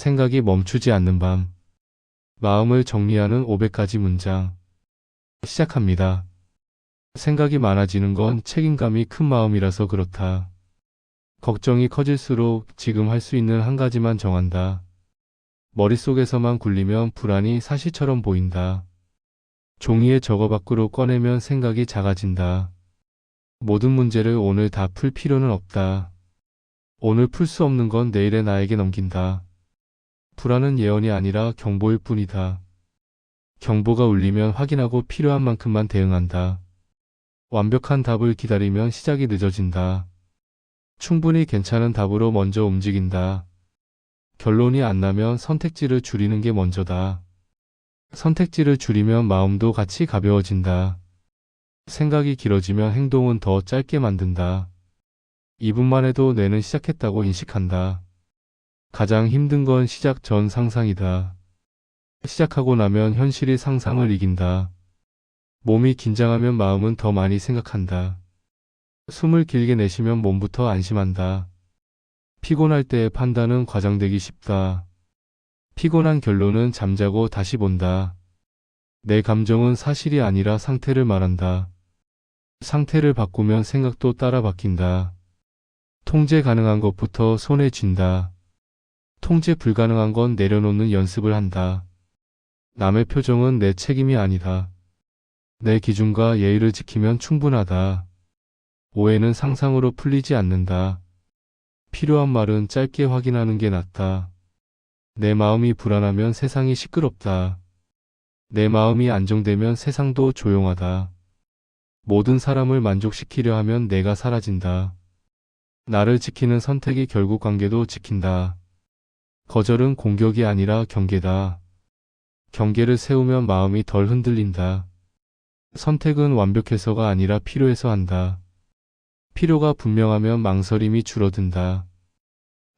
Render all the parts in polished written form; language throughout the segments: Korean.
생각이 멈추지 않는 밤. 마음을 정리하는 500가지 문장. 시작합니다. 생각이 많아지는 건 책임감이 큰 마음이라서 그렇다. 걱정이 커질수록 지금 할 수 있는 한 가지만 정한다. 머릿속에서만 굴리면 불안이 사실처럼 보인다. 종이에 적어 밖으로 꺼내면 생각이 작아진다. 모든 문제를 오늘 다 풀 필요는 없다. 오늘 풀 수 없는 건 내일의 나에게 넘긴다. 불안은 예언이 아니라 경보일 뿐이다. 경보가 울리면 확인하고 필요한 만큼만 대응한다. 완벽한 답을 기다리면 시작이 늦어진다. 충분히 괜찮은 답으로 먼저 움직인다. 결론이 안 나면 선택지를 줄이는 게 먼저다. 선택지를 줄이면 마음도 같이 가벼워진다. 생각이 길어지면 행동은 더 짧게 만든다. 2분만 해도 뇌는 시작했다고 인식한다. 가장 힘든 건 시작 전 상상이다. 시작하고 나면 현실이 상상을 이긴다. 몸이 긴장하면 마음은 더 많이 생각한다. 숨을 길게 내쉬면 몸부터 안심한다. 피곤할 때의 판단은 과장되기 쉽다. 피곤한 결론은 잠자고 다시 본다. 내 감정은 사실이 아니라 상태를 말한다. 상태를 바꾸면 생각도 따라 바뀐다. 통제 가능한 것부터 손에 쥔다. 통제 불가능한 건 내려놓는 연습을 한다. 남의 표정은 내 책임이 아니다. 내 기준과 예의를 지키면 충분하다. 오해는 상상으로 풀리지 않는다. 필요한 말은 짧게 확인하는 게 낫다. 내 마음이 불안하면 세상이 시끄럽다. 내 마음이 안정되면 세상도 조용하다. 모든 사람을 만족시키려 하면 내가 사라진다. 나를 지키는 선택이 결국 관계도 지킨다. 거절은 공격이 아니라 경계다. 경계를 세우면 마음이 덜 흔들린다. 선택은 완벽해서가 아니라 필요해서 한다. 필요가 분명하면 망설임이 줄어든다.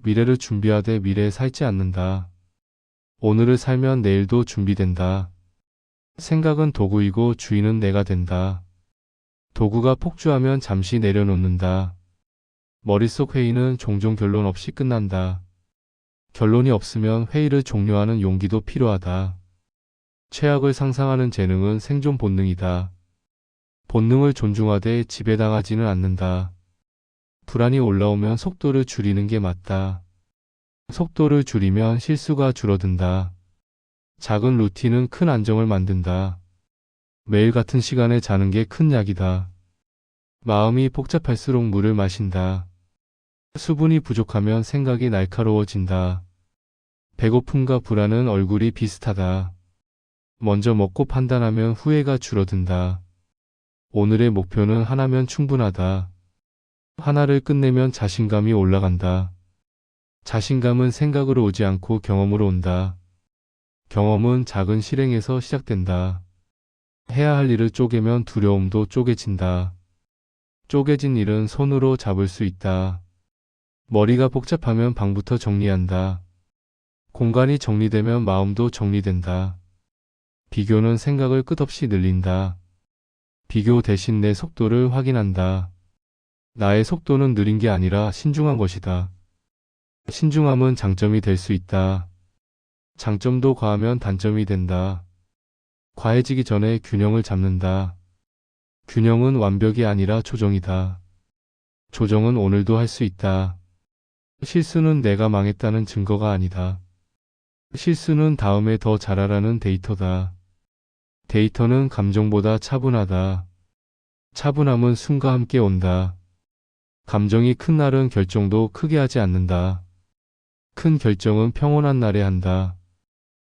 미래를 준비하되 미래에 살지 않는다. 오늘을 살면 내일도 준비된다. 생각은 도구이고 주인은 내가 된다. 도구가 폭주하면 잠시 내려놓는다. 머릿속 회의는 종종 결론 없이 끝난다. 결론이 없으면 회의를 종료하는 용기도 필요하다. 최악을 상상하는 재능은 생존 본능이다. 본능을 존중하되 지배당하지는 않는다. 불안이 올라오면 속도를 줄이는 게 맞다. 속도를 줄이면 실수가 줄어든다. 작은 루틴은 큰 안정을 만든다. 매일 같은 시간에 자는 게 큰 약이다. 마음이 복잡할수록 물을 마신다. 수분이 부족하면 생각이 날카로워진다. 배고픔과 불안은 얼굴이 비슷하다. 먼저 먹고 판단하면 후회가 줄어든다. 오늘의 목표는 하나면 충분하다. 하나를 끝내면 자신감이 올라간다. 자신감은 생각으로 오지 않고 경험으로 온다. 경험은 작은 실행에서 시작된다. 해야 할 일을 쪼개면 두려움도 쪼개진다. 쪼개진 일은 손으로 잡을 수 있다. 머리가 복잡하면 방부터 정리한다. 공간이 정리되면 마음도 정리된다. 비교는 생각을 끝없이 늘린다. 비교 대신 내 속도를 확인한다. 나의 속도는 느린 게 아니라 신중한 것이다. 신중함은 장점이 될 수 있다. 장점도 과하면 단점이 된다. 과해지기 전에 균형을 잡는다. 균형은 완벽이 아니라 조정이다. 조정은 오늘도 할 수 있다. 실수는 내가 망했다는 증거가 아니다. 실수는 다음에 더 잘하라는 데이터다. 데이터는 감정보다 차분하다. 차분함은 숨과 함께 온다. 감정이 큰 날은 결정도 크게 하지 않는다. 큰 결정은 평온한 날에 한다.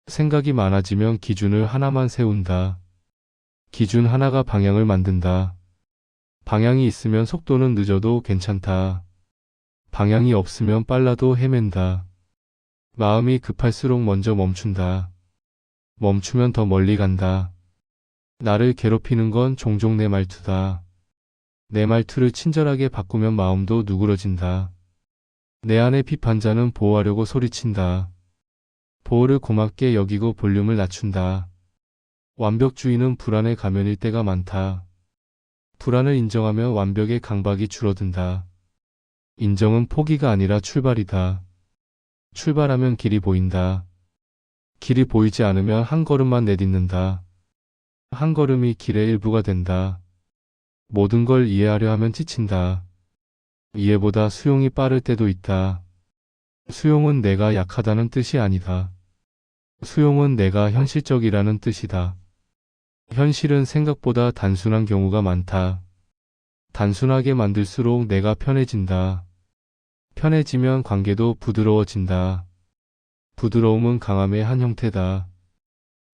생각이 많아지면 기준을 하나만 세운다. 기준 하나가 방향을 만든다. 방향이 있으면 속도는 늦어도 괜찮다. 방향이 없으면 빨라도 헤맨다. 마음이 급할수록 먼저 멈춘다. 멈추면 더 멀리 간다. 나를 괴롭히는 건 종종 내 말투다. 내 말투를 친절하게 바꾸면 마음도 누그러진다. 내 안의 비판자는 보호하려고 소리친다. 보호를 고맙게 여기고 볼륨을 낮춘다. 완벽주의는 불안의 가면일 때가 많다. 불안을 인정하면 완벽의 강박이 줄어든다. 인정은 포기가 아니라 출발이다. 출발하면 길이 보인다. 길이 보이지 않으면 한 걸음만 내딛는다. 한 걸음이 길의 일부가 된다. 모든 걸 이해하려 하면 지친다. 이해보다 수용이 빠를 때도 있다. 수용은 내가 약하다는 뜻이 아니다. 수용은 내가 현실적이라는 뜻이다. 현실은 생각보다 단순한 경우가 많다. 단순하게 만들수록 내가 편해진다. 편해지면 관계도 부드러워진다. 부드러움은 강함의 한 형태다.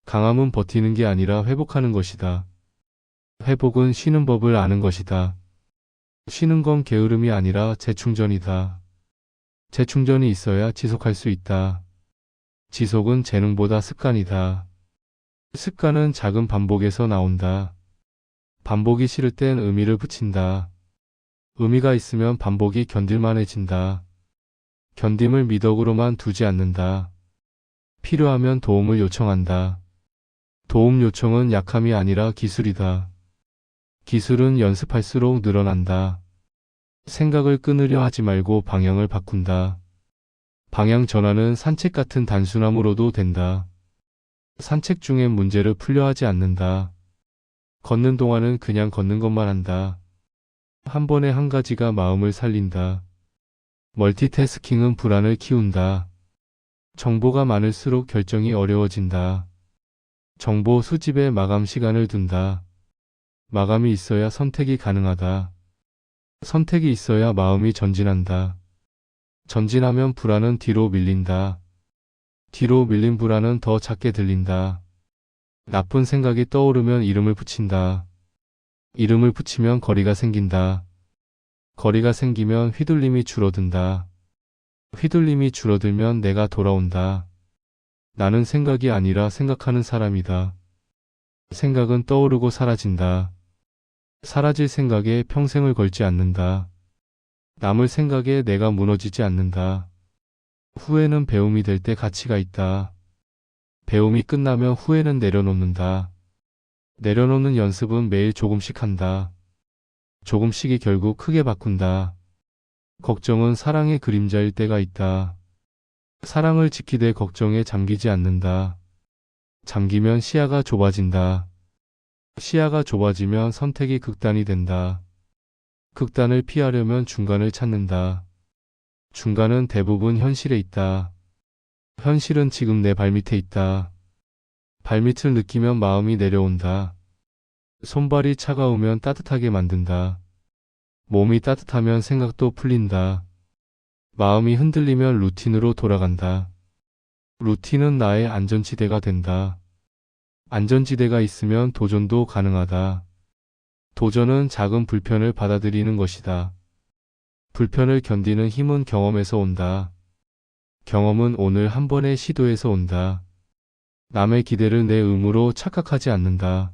강함은 버티는 게 아니라 회복하는 것이다. 회복은 쉬는 법을 아는 것이다. 쉬는 건 게으름이 아니라 재충전이다. 재충전이 있어야 지속할 수 있다. 지속은 재능보다 습관이다. 습관은 작은 반복에서 나온다. 반복이 싫을 땐 의미를 붙인다. 의미가 있으면 반복이 견딜만해진다. 견딤을 미덕으로만 두지 않는다. 필요하면 도움을 요청한다. 도움 요청은 약함이 아니라 기술이다. 기술은 연습할수록 늘어난다. 생각을 끊으려 하지 말고 방향을 바꾼다. 방향 전환은 산책 같은 단순함으로도 된다. 산책 중에 문제를 풀려 하지 않는다. 걷는 동안은 그냥 걷는 것만 한다. 한 번에 한 가지가 마음을 살린다. 멀티태스킹은 불안을 키운다. 정보가 많을수록 결정이 어려워진다. 정보 수집에 마감 시간을 둔다. 마감이 있어야 선택이 가능하다. 선택이 있어야 마음이 전진한다. 전진하면 불안은 뒤로 밀린다. 뒤로 밀린 불안은 더 작게 들린다. 나쁜 생각이 떠오르면 이름을 붙인다. 이름을 붙이면 거리가 생긴다. 거리가 생기면 휘둘림이 줄어든다. 휘둘림이 줄어들면 내가 돌아온다. 나는 생각이 아니라 생각하는 사람이다. 생각은 떠오르고 사라진다. 사라질 생각에 평생을 걸지 않는다. 남을 생각에 내가 무너지지 않는다. 후회는 배움이 될 때 가치가 있다. 배움이 끝나면 후회는 내려놓는다. 내려놓는 연습은 매일 조금씩 한다. 조금씩이 결국 크게 바꾼다. 걱정은 사랑의 그림자일 때가 있다. 사랑을 지키되 걱정에 잠기지 않는다. 잠기면 시야가 좁아진다. 시야가 좁아지면 선택이 극단이 된다. 극단을 피하려면 중간을 찾는다. 중간은 대부분 현실에 있다. 현실은 지금 내 발밑에 있다. 발밑을 느끼면 마음이 내려온다. 손발이 차가우면 따뜻하게 만든다. 몸이 따뜻하면 생각도 풀린다. 마음이 흔들리면 루틴으로 돌아간다. 루틴은 나의 안전지대가 된다. 안전지대가 있으면 도전도 가능하다. 도전은 작은 불편을 받아들이는 것이다. 불편을 견디는 힘은 경험에서 온다. 경험은 오늘 한 번의 시도에서 온다. 남의 기대를 내 의무로 착각하지 않는다.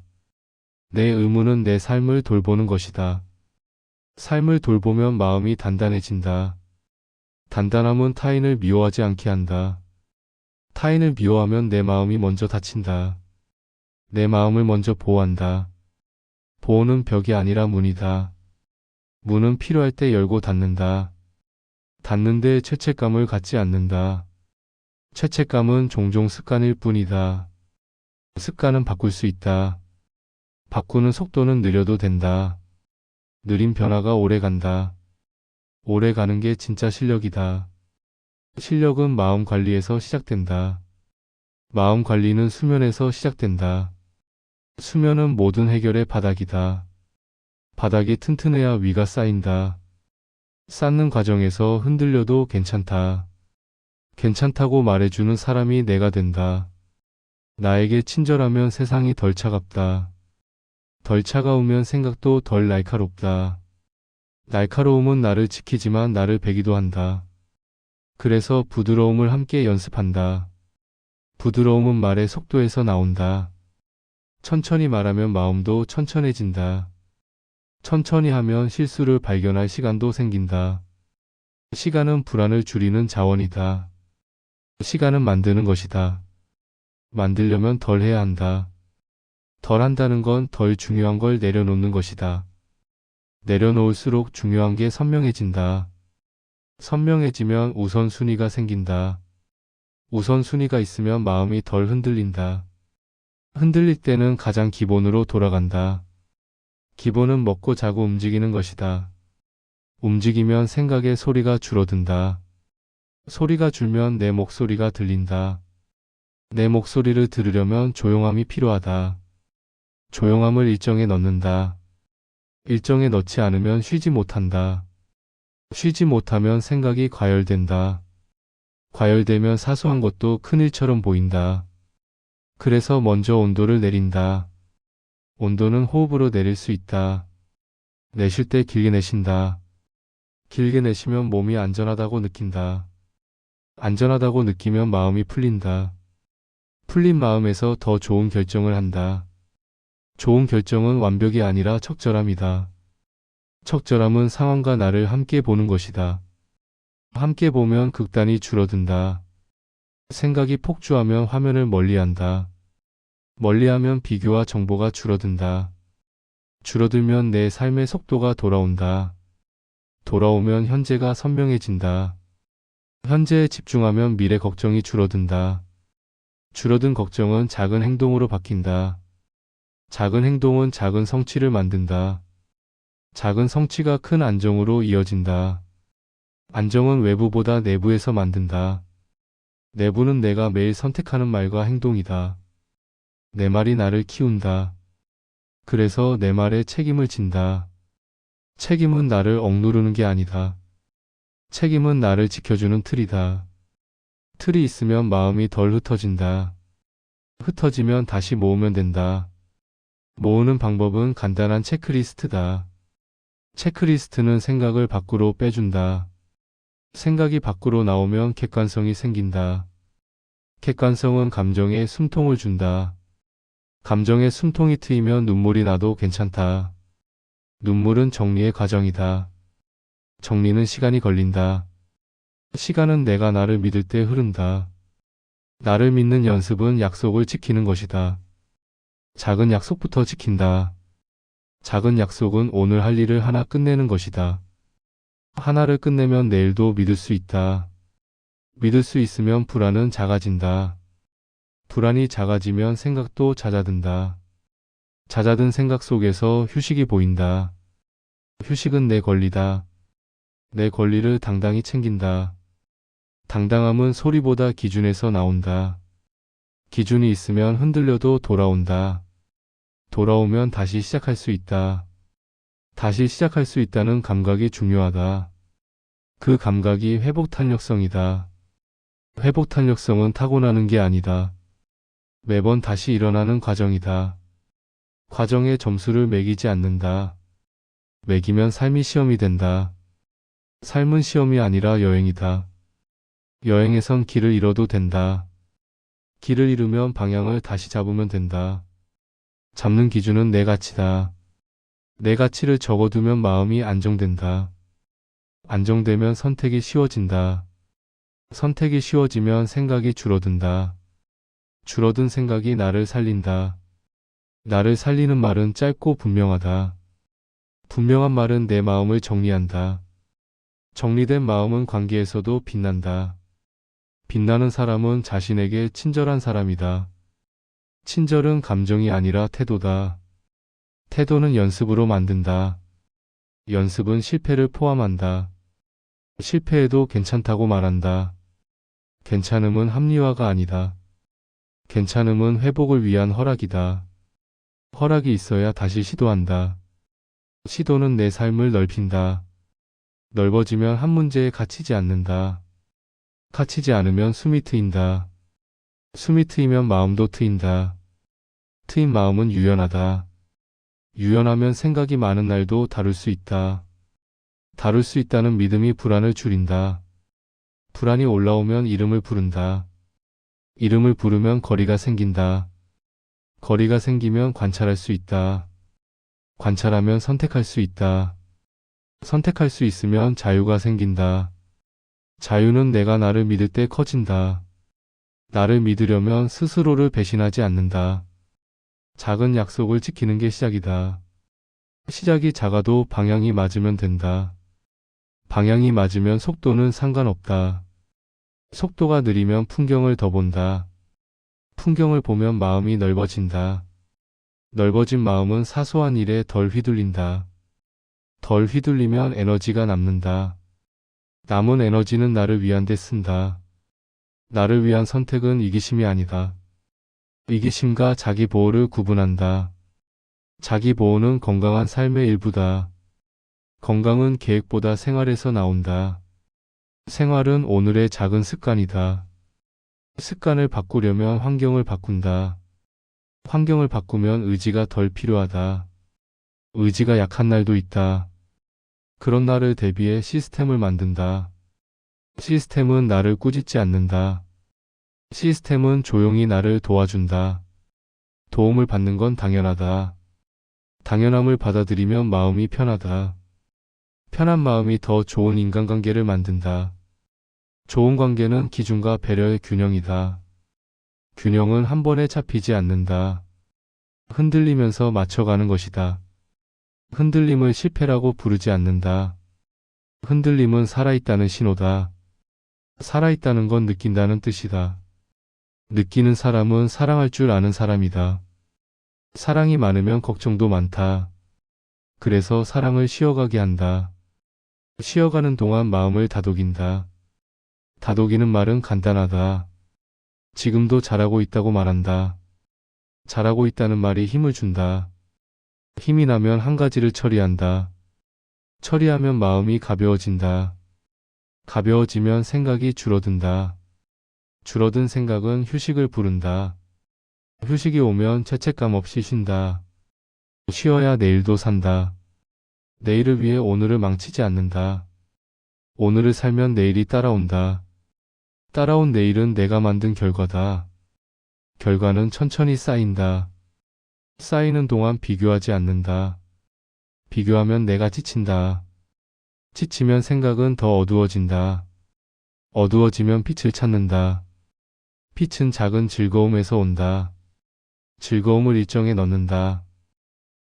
내 의무는 내 삶을 돌보는 것이다. 삶을 돌보면 마음이 단단해진다. 단단함은 타인을 미워하지 않게 한다. 타인을 미워하면 내 마음이 먼저 다친다. 내 마음을 먼저 보호한다. 보호는 벽이 아니라 문이다. 문은 필요할 때 열고 닫는다. 닫는데 죄책감을 갖지 않는다. 죄책감은 종종 습관일 뿐이다. 습관은 바꿀 수 있다. 바꾸는 속도는 느려도 된다. 느린 변화가 오래 간다. 오래 가는 게 진짜 실력이다. 실력은 마음 관리에서 시작된다. 마음 관리는 수면에서 시작된다. 수면은 모든 해결의 바닥이다. 바닥이 튼튼해야 위가 쌓인다. 쌓는 과정에서 흔들려도 괜찮다. 괜찮다고 말해주는 사람이 내가 된다. 나에게 친절하면 세상이 덜 차갑다. 덜 차가우면 생각도 덜 날카롭다. 날카로움은 나를 지키지만 나를 베기도 한다. 그래서 부드러움을 함께 연습한다. 부드러움은 말의 속도에서 나온다. 천천히 말하면 마음도 천천해진다. 천천히 하면 실수를 발견할 시간도 생긴다. 시간은 불안을 줄이는 자원이다. 시간은 만드는 것이다. 만들려면 덜 해야 한다. 덜 한다는 건 덜 중요한 걸 내려놓는 것이다. 내려놓을수록 중요한 게 선명해진다. 선명해지면 우선순위가 생긴다. 우선순위가 있으면 마음이 덜 흔들린다. 흔들릴 때는 가장 기본으로 돌아간다. 기본은 먹고 자고 움직이는 것이다. 움직이면 생각의 소리가 줄어든다. 소리가 줄면 내 목소리가 들린다. 내 목소리를 들으려면 조용함이 필요하다. 조용함을 일정에 넣는다. 일정에 넣지 않으면 쉬지 못한다. 쉬지 못하면 생각이 과열된다. 과열되면 사소한 것도 큰일처럼 보인다. 그래서 먼저 온도를 내린다. 온도는 호흡으로 내릴 수 있다. 내쉴 때 길게 내쉰다. 길게 내쉬면 몸이 안전하다고 느낀다. 안전하다고 느끼면 마음이 풀린다. 풀린 마음에서 더 좋은 결정을 한다. 좋은 결정은 완벽이 아니라 적절함이다. 적절함은 상황과 나를 함께 보는 것이다. 함께 보면 극단이 줄어든다. 생각이 폭주하면 화면을 멀리한다. 멀리하면 비교와 정보가 줄어든다. 줄어들면 내 삶의 속도가 돌아온다. 돌아오면 현재가 선명해진다. 현재에 집중하면 미래 걱정이 줄어든다. 줄어든 걱정은 작은 행동으로 바뀐다. 작은 행동은 작은 성취를 만든다. 작은 성취가 큰 안정으로 이어진다. 안정은 외부보다 내부에서 만든다. 내부는 내가 매일 선택하는 말과 행동이다. 내 말이 나를 키운다. 그래서 내 말에 책임을 진다. 책임은 나를 억누르는 게 아니다. 책임은 나를 지켜주는 틀이다. 틀이 있으면 마음이 덜 흩어진다. 흩어지면 다시 모으면 된다. 모으는 방법은 간단한 체크리스트다. 체크리스트는 생각을 밖으로 빼준다. 생각이 밖으로 나오면 객관성이 생긴다. 객관성은 감정에 숨통을 준다. 감정에 숨통이 트이면 눈물이 나도 괜찮다. 눈물은 정리의 과정이다. 정리는 시간이 걸린다. 시간은 내가 나를 믿을 때 흐른다. 나를 믿는 연습은 약속을 지키는 것이다. 작은 약속부터 지킨다. 작은 약속은 오늘 할 일을 하나 끝내는 것이다. 하나를 끝내면 내일도 믿을 수 있다. 믿을 수 있으면 불안은 작아진다. 불안이 작아지면 생각도 잦아든다. 잦아든 생각 속에서 휴식이 보인다. 휴식은 내 권리다. 내 권리를 당당히 챙긴다. 당당함은 소리보다 기준에서 나온다. 기준이 있으면 흔들려도 돌아온다. 돌아오면 다시 시작할 수 있다. 다시 시작할 수 있다는 감각이 중요하다. 그 감각이 회복 탄력성이다. 회복 탄력성은 타고나는 게 아니다. 매번 다시 일어나는 과정이다. 과정에 점수를 매기지 않는다. 매기면 삶이 시험이 된다. 삶은 시험이 아니라 여행이다. 여행에선 길을 잃어도 된다. 길을 잃으면 방향을 다시 잡으면 된다. 잡는 기준은 내 가치다. 내 가치를 적어두면 마음이 안정된다. 안정되면 선택이 쉬워진다. 선택이 쉬워지면 생각이 줄어든다. 줄어든 생각이 나를 살린다. 나를 살리는 말은 짧고 분명하다. 분명한 말은 내 마음을 정리한다. 정리된 마음은 관계에서도 빛난다. 빛나는 사람은 자신에게 친절한 사람이다. 친절은 감정이 아니라 태도다. 태도는 연습으로 만든다. 연습은 실패를 포함한다. 실패해도 괜찮다고 말한다. 괜찮음은 합리화가 아니다. 괜찮음은 회복을 위한 허락이다. 허락이 있어야 다시 시도한다. 시도는 내 삶을 넓힌다. 넓어지면 한 문제에 갇히지 않는다. 갇히지 않으면 숨이 트인다. 숨이 트이면 마음도 트인다. 트인 마음은 유연하다. 유연하면 생각이 많은 날도 다룰 수 있다. 다룰 수 있다는 믿음이 불안을 줄인다. 불안이 올라오면 이름을 부른다. 이름을 부르면 거리가 생긴다. 거리가 생기면 관찰할 수 있다. 관찰하면 선택할 수 있다. 선택할 수 있으면 자유가 생긴다. 자유는 내가 나를 믿을 때 커진다. 나를 믿으려면 스스로를 배신하지 않는다. 작은 약속을 지키는 게 시작이다. 시작이 작아도 방향이 맞으면 된다. 방향이 맞으면 속도는 상관없다. 속도가 느리면 풍경을 더 본다. 풍경을 보면 마음이 넓어진다. 넓어진 마음은 사소한 일에 덜 휘둘린다. 덜 휘둘리면 에너지가 남는다. 남은 에너지는 나를 위한 데 쓴다. 나를 위한 선택은 이기심이 아니다. 이기심과 자기 보호를 구분한다. 자기 보호는 건강한 삶의 일부다. 건강은 계획보다 생활에서 나온다. 생활은 오늘의 작은 습관이다. 습관을 바꾸려면 환경을 바꾼다. 환경을 바꾸면 의지가 덜 필요하다. 의지가 약한 날도 있다. 그런 날을 대비해 시스템을 만든다. 시스템은 나를 꾸짖지 않는다. 시스템은 조용히 나를 도와준다. 도움을 받는 건 당연하다. 당연함을 받아들이면 마음이 편하다. 편한 마음이 더 좋은 인간관계를 만든다. 좋은 관계는 기준과 배려의 균형이다. 균형은 한 번에 잡히지 않는다. 흔들리면서 맞춰가는 것이다. 흔들림을 실패라고 부르지 않는다. 흔들림은 살아있다는 신호다. 살아있다는 건 느낀다는 뜻이다. 느끼는 사람은 사랑할 줄 아는 사람이다. 사랑이 많으면 걱정도 많다. 그래서 사랑을 쉬어가게 한다. 쉬어가는 동안 마음을 다독인다. 다독이는 말은 간단하다. 지금도 잘하고 있다고 말한다. 잘하고 있다는 말이 힘을 준다. 힘이 나면 한 가지를 처리한다. 처리하면 마음이 가벼워진다. 가벼워지면 생각이 줄어든다. 줄어든 생각은 휴식을 부른다. 휴식이 오면 죄책감 없이 쉰다. 쉬어야 내일도 산다. 내일을 위해 오늘을 망치지 않는다. 오늘을 살면 내일이 따라온다. 따라온 내일은 내가 만든 결과다. 결과는 천천히 쌓인다. 쌓이는 동안 비교하지 않는다. 비교하면 내가 지친다. 지치면 생각은 더 어두워진다. 어두워지면 빛을 찾는다. 빛은 작은 즐거움에서 온다. 즐거움을 일정에 넣는다.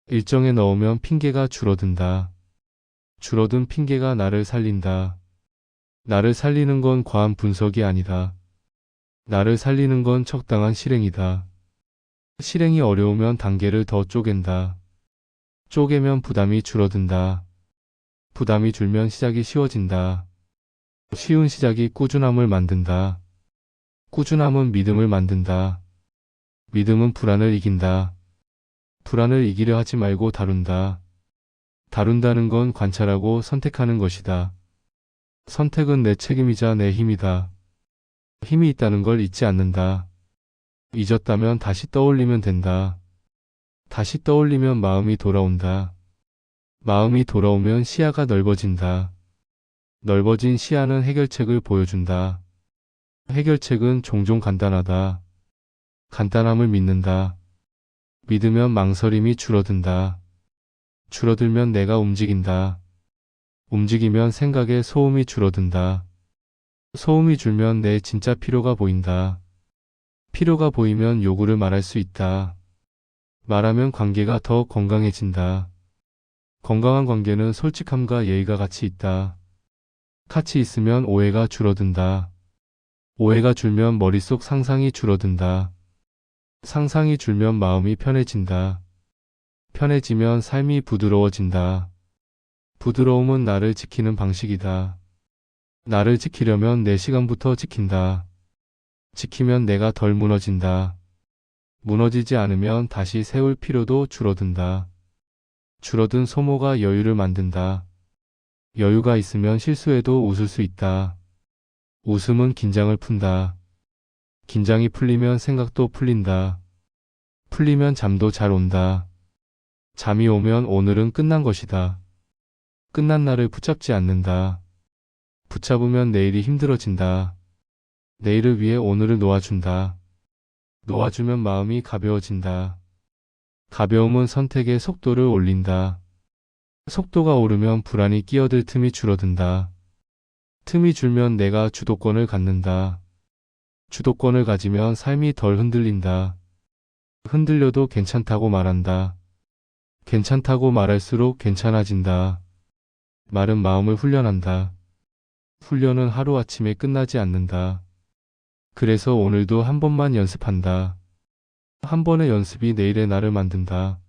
일정에 넣으면 핑계가 줄어든다. 줄어든 핑계가 나를 살린다. 나를 살리는 건 과한 분석이 아니다. 나를 살리는 건 적당한 실행이다. 실행이 어려우면 단계를 더 쪼갠다. 쪼개면 부담이 줄어든다. 부담이 줄면 시작이 쉬워진다. 쉬운 시작이 꾸준함을 만든다. 꾸준함은 믿음을 만든다. 믿음은 불안을 이긴다. 불안을 이기려 하지 말고 다룬다. 다룬다는 건 관찰하고 선택하는 것이다. 선택은 내 책임이자 내 힘이다. 힘이 있다는 걸 잊지 않는다. 잊었다면 다시 떠올리면 된다. 다시 떠올리면 마음이 돌아온다. 마음이 돌아오면 시야가 넓어진다. 넓어진 시야는 해결책을 보여준다. 해결책은 종종 간단하다. 간단함을 믿는다. 믿으면 망설임이 줄어든다. 줄어들면 내가 움직인다. 움직이면 생각의 소음이 줄어든다. 소음이 줄면 내 진짜 필요가 보인다. 필요가 보이면 요구를 말할 수 있다. 말하면 관계가 더 건강해진다. 건강한 관계는 솔직함과 예의가 같이 있다. 같이 있으면 오해가 줄어든다. 오해가 줄면 머릿속 상상이 줄어든다. 상상이 줄면 마음이 편해진다. 편해지면 삶이 부드러워진다. 부드러움은 나를 지키는 방식이다. 나를 지키려면 내 시간부터 지킨다. 지키면 내가 덜 무너진다. 무너지지 않으면 다시 세울 필요도 줄어든다. 줄어든 소모가 여유를 만든다. 여유가 있으면 실수해도 웃을 수 있다. 웃음은 긴장을 푼다. 긴장이 풀리면 생각도 풀린다. 풀리면 잠도 잘 온다. 잠이 오면 오늘은 끝난 것이다. 끝난 날을 붙잡지 않는다. 붙잡으면 내일이 힘들어진다. 내일을 위해 오늘을 놓아준다. 놓아주면 마음이 가벼워진다. 가벼움은 선택의 속도를 올린다. 속도가 오르면 불안이 끼어들 틈이 줄어든다. 틈이 줄면 내가 주도권을 갖는다. 주도권을 가지면 삶이 덜 흔들린다. 흔들려도 괜찮다고 말한다. 괜찮다고 말할수록 괜찮아진다. 말은 마음을 훈련한다. 훈련은 하루아침에 끝나지 않는다. 그래서 오늘도 한 번만 연습한다. 한 번의 연습이 내일의 나를 만든다.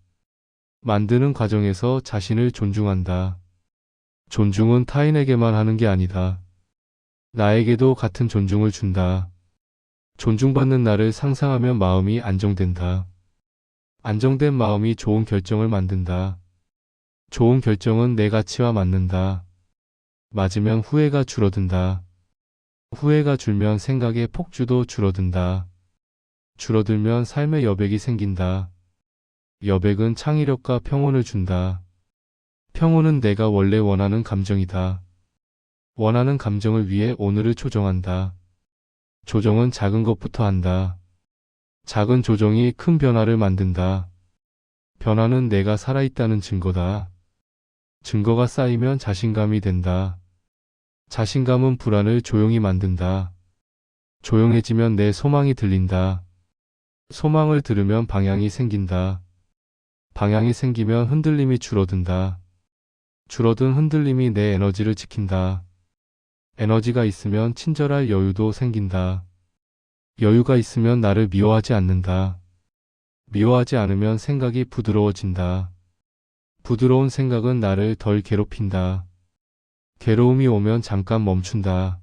만드는 과정에서 자신을 존중한다. 존중은 타인에게만 하는 게 아니다. 나에게도 같은 존중을 준다. 존중받는 나를 상상하면 마음이 안정된다. 안정된 마음이 좋은 결정을 만든다. 좋은 결정은 내 가치와 맞는다. 맞으면 후회가 줄어든다. 후회가 줄면 생각의 폭주도 줄어든다. 줄어들면 삶의 여백이 생긴다. 여백은 창의력과 평온을 준다. 평온은 내가 원래 원하는 감정이다. 원하는 감정을 위해 오늘을 조정한다. 조정은 작은 것부터 한다. 작은 조정이 큰 변화를 만든다. 변화는 내가 살아있다는 증거다. 증거가 쌓이면 자신감이 된다. 자신감은 불안을 조용히 만든다. 조용해지면 내 소망이 들린다. 소망을 들으면 방향이 생긴다. 방향이 생기면 흔들림이 줄어든다. 줄어든 흔들림이 내 에너지를 지킨다. 에너지가 있으면 친절할 여유도 생긴다. 여유가 있으면 나를 미워하지 않는다. 미워하지 않으면 생각이 부드러워진다. 부드러운 생각은 나를 덜 괴롭힌다. 괴로움이 오면 잠깐 멈춘다.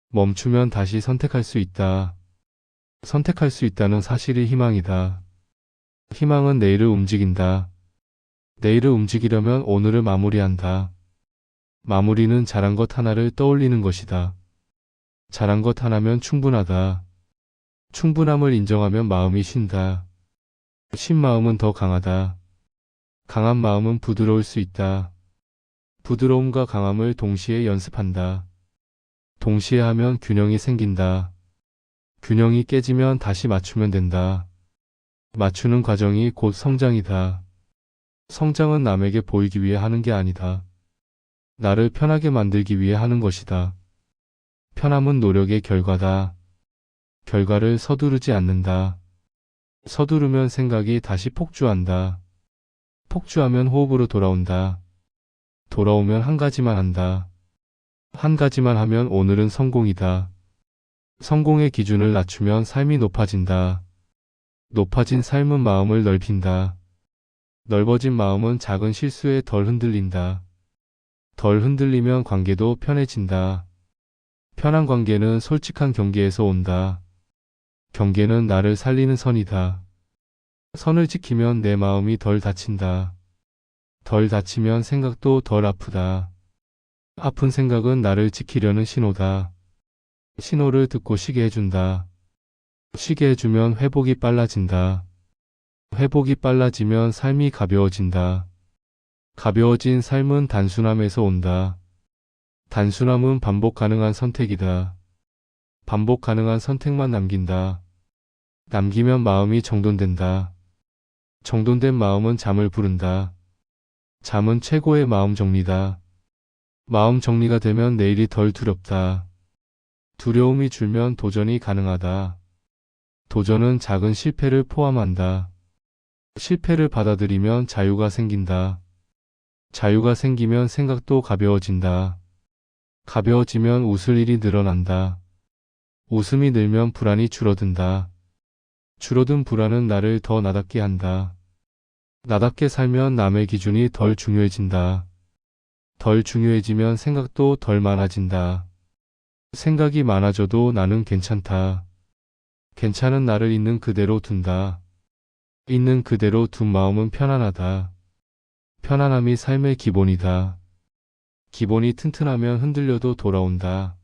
멈추면 다시 선택할 수 있다. 선택할 수 있다는 사실이 희망이다. 희망은 내일을 움직인다. 내일을 움직이려면 오늘을 마무리한다. 마무리는 잘한 것 하나를 떠올리는 것이다. 잘한 것 하나면 충분하다. 충분함을 인정하면 마음이 쉰다. 쉰 마음은 더 강하다. 강한 마음은 부드러울 수 있다. 부드러움과 강함을 동시에 연습한다. 동시에 하면 균형이 생긴다. 균형이 깨지면 다시 맞추면 된다. 맞추는 과정이 곧 성장이다. 성장은 남에게 보이기 위해 하는 게 아니다. 나를 편하게 만들기 위해 하는 것이다. 편함은 노력의 결과다. 결과를 서두르지 않는다. 서두르면 생각이 다시 폭주한다. 폭주하면 호흡으로 돌아온다. 돌아오면 한 가지만 한다. 한 가지만 하면 오늘은 성공이다. 성공의 기준을 낮추면 삶이 높아진다. 높아진 삶은 마음을 넓힌다. 넓어진 마음은 작은 실수에 덜 흔들린다. 덜 흔들리면 관계도 편해진다. 편한 관계는 솔직한 경계에서 온다. 경계는 나를 살리는 선이다. 선을 지키면 내 마음이 덜 다친다. 덜 다치면 생각도 덜 아프다. 아픈 생각은 나를 지키려는 신호다. 신호를 듣고 쉬게 해준다. 쉬게 해주면 회복이 빨라진다. 회복이 빨라지면 삶이 가벼워진다. 가벼워진 삶은 단순함에서 온다. 단순함은 반복 가능한 선택이다. 반복 가능한 선택만 남긴다. 남기면 마음이 정돈된다. 정돈된 마음은 잠을 부른다. 잠은 최고의 마음 정리다. 마음 정리가 되면 내일이 덜 두렵다. 두려움이 줄면 도전이 가능하다. 도전은 작은 실패를 포함한다. 실패를 받아들이면 자유가 생긴다. 자유가 생기면 생각도 가벼워진다. 가벼워지면 웃을 일이 늘어난다. 웃음이 늘면 불안이 줄어든다. 줄어든 불안은 나를 더 나답게 한다. 나답게 살면 남의 기준이 덜 중요해진다. 덜 중요해지면 생각도 덜 많아진다. 생각이 많아져도 나는 괜찮다. 괜찮은 나를 있는 그대로 둔다. 있는 그대로 둔 마음은 편안하다. 편안함이 삶의 기본이다. 기본이 튼튼하면 흔들려도 돌아온다.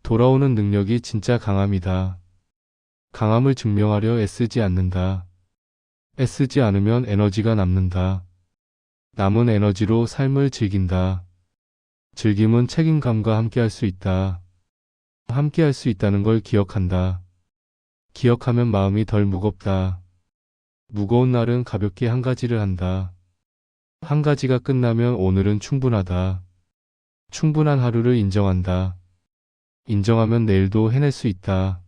돌아오는 능력이 진짜 강함이다. 강함을 증명하려 애쓰지 않는다. 애쓰지 않으면 에너지가 남는다. 남은 에너지로 삶을 즐긴다. 즐김은 책임감과 함께할 수 있다. 함께할 수 있다는 걸 기억한다. 기억하면 마음이 덜 무겁다. 무거운 날은 가볍게 한 가지를 한다. 한 가지가 끝나면 오늘은 충분하다. 충분한 하루를 인정한다. 인정하면 내일도 해낼 수 있다.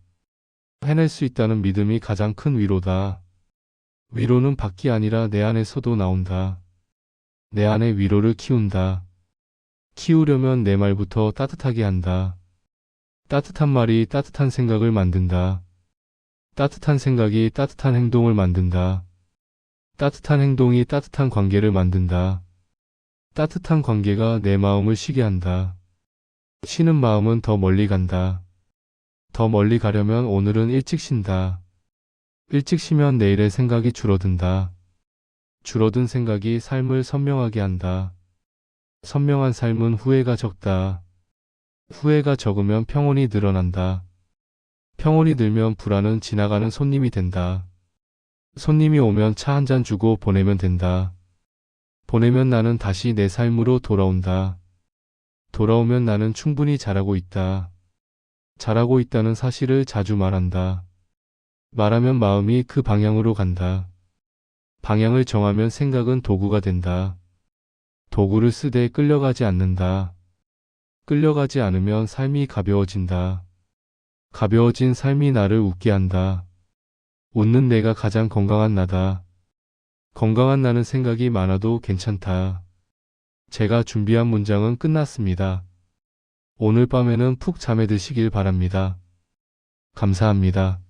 해낼 수 있다는 믿음이 가장 큰 위로다. 위로는 밖이 아니라 내 안에서도 나온다. 내 안에 위로를 키운다. 키우려면 내 말부터 따뜻하게 한다. 따뜻한 말이 따뜻한 생각을 만든다. 따뜻한 생각이 따뜻한 행동을 만든다. 따뜻한 행동이 따뜻한 관계를 만든다. 따뜻한 관계가 내 마음을 쉬게 한다. 쉬는 마음은 더 멀리 간다. 더 멀리 가려면 오늘은 일찍 쉰다. 일찍 쉬면 내일의 생각이 줄어든다. 줄어든 생각이 삶을 선명하게 한다. 선명한 삶은 후회가 적다. 후회가 적으면 평온이 늘어난다. 평온이 늘면 불안은 지나가는 손님이 된다. 손님이 오면 차 한 잔 주고 보내면 된다. 보내면 나는 다시 내 삶으로 돌아온다. 돌아오면 나는 충분히 잘하고 있다. 잘하고 있다는 사실을 자주 말한다. 말하면 마음이 그 방향으로 간다. 방향을 정하면 생각은 도구가 된다. 도구를 쓰되 끌려가지 않는다. 끌려가지 않으면 삶이 가벼워진다. 가벼워진 삶이 나를 웃게 한다. 웃는 내가 가장 건강한 나다. 건강한 나는 생각이 많아도 괜찮다. 제가 준비한 문장은 끝났습니다. 오늘 밤에는 푹 잠에 드시길 바랍니다. 감사합니다.